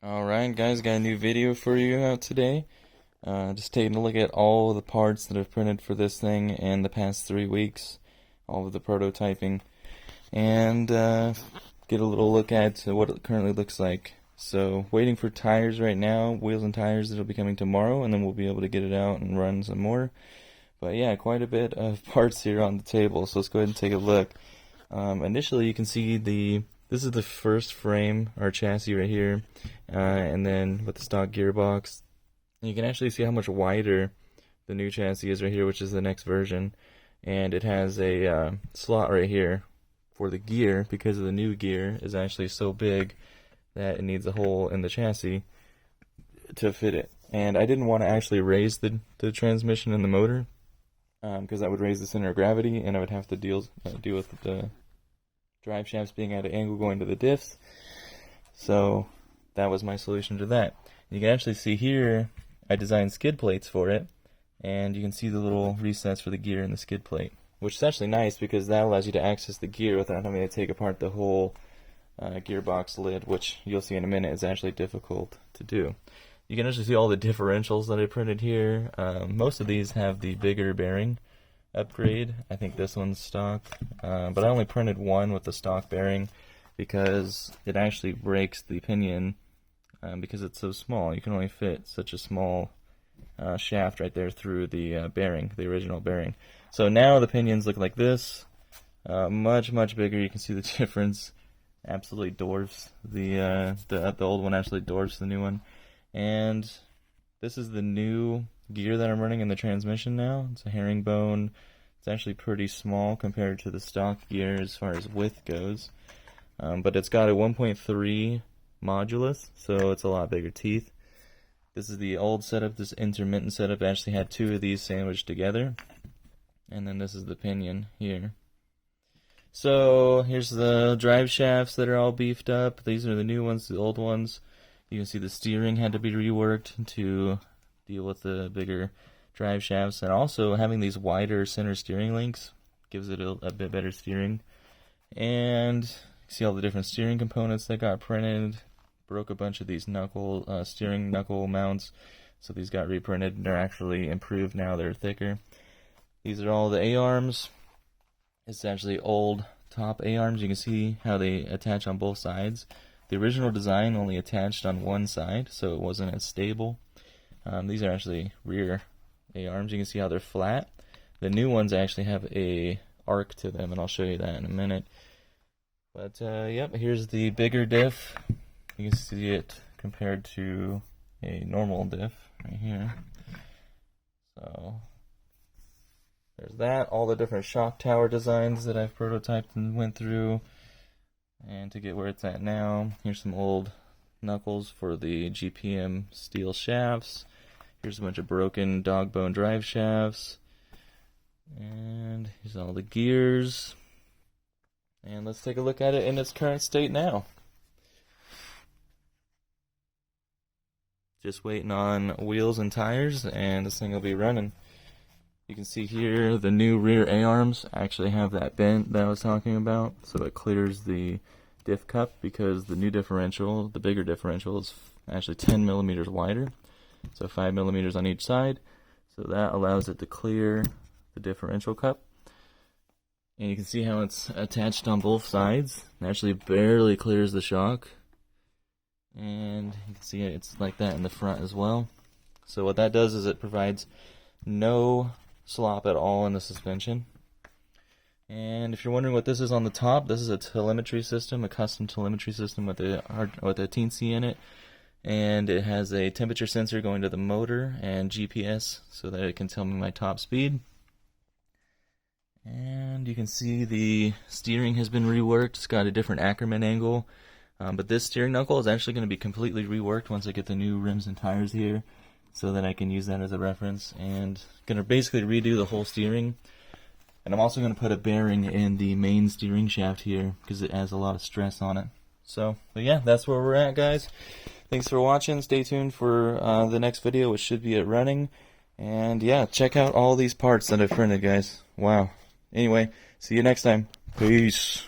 Alright guys, got a new video for you out today. Just taking a look at all of the parts that I've printed for this thing in the past 3 weeks. All of the prototyping. And get a little look at what it currently looks like. So, waiting for tires right now, wheels and tires that'll be coming tomorrow, and then we'll be able to get it out and run some more. But yeah, quite a bit of parts here on the table, so let's go ahead and take a look. Initially you can see this is the first frame, or chassis right here, and then with the stock gearbox. You can actually see how much wider the new chassis is right here, which is the next version. And it has a slot right here for the gear, because of the new gear is actually so big that it needs a hole in the chassis to fit it. And I didn't want to actually raise the transmission and the motor, because that would raise the center of gravity, and I would have to deal with the drive shafts being at an angle going to the diffs. So that was my solution to that. You can actually see here I designed skid plates for it, and you can see the little recess for the gear in the skid plate, which is actually nice because that allows you to access the gear without having to take apart the whole gearbox lid, which you'll see in a minute is actually difficult to do. You can actually see all the differentials that I printed here. Most of these have the bigger bearing upgrade. I think this one's stock, but I only printed one with the stock bearing because it actually breaks the pinion because it's so small. You can only fit such a small shaft right there through the bearing, the original bearing. So now the pinions look like this, much bigger. You can see the difference. Absolutely dwarfs the old one. Actually dwarfs the new one. And this is the new gear that I'm running in the transmission now. It's a herringbone. It's actually pretty small compared to the stock gear as far as width goes. But it's got a 1.3 modulus, so it's a lot bigger teeth. This is the old setup. This intermittent setup actually had two of these sandwiched together. And then this is the pinion here. So here's the drive shafts that are all beefed up. These are the new ones, the old ones. You can see the steering had to be reworked to deal with the bigger drive shafts, and also having these wider center steering links gives it a bit better steering. And you see all the different steering components that got printed. Broke a bunch of these steering knuckle mounts, so these got reprinted and they're actually improved now. They're thicker. These are all the A-arms. It's actually old top A-arms. You can see how they attach on both sides. The original design only attached on one side, so it wasn't as stable. These are actually rear A-arms. You can see how they're flat. The new ones actually have a arc to them, and I'll show you that in a minute. But yep, here's the bigger diff. You can see it compared to a normal diff right here. So there's that. All the different shock tower designs that I've prototyped and went through. And to get where it's at now, here's some old knuckles for the GPM steel shafts. Here's a bunch of broken dog bone drive shafts. And here's all the gears. And let's take a look at it in its current state now. Just waiting on wheels and tires, and this thing will be running. You can see here the new rear A-arms actually have that bent that I was talking about, so it clears the diff cup, because the new differential, the bigger differential, is actually 10 millimeters wider, so 5 millimeters on each side, so that allows it to clear the differential cup. And you can see how it's attached on both sides. It actually barely clears the shock, and you can see it's like that in the front as well. So what that does is it provides no slop at all in the suspension. And if you're wondering what this is on the top, this is a telemetry system, a custom telemetry system with a teensy in it, and it has a temperature sensor going to the motor and GPS so that it can tell me my top speed. And you can see the steering has been reworked. It's got a different Ackerman angle, but this steering knuckle is actually going to be completely reworked once I get the new rims and tires here, so that I can use that as a reference, and going to basically redo the whole steering. And I'm also going to put a bearing in the main steering shaft here because it has a lot of stress on it. So, but yeah, that's where we're at, guys. Thanks for watching. Stay tuned for the next video, which should be at running. And yeah, check out all these parts that I've printed, guys. Wow. Anyway, see you next time. Peace.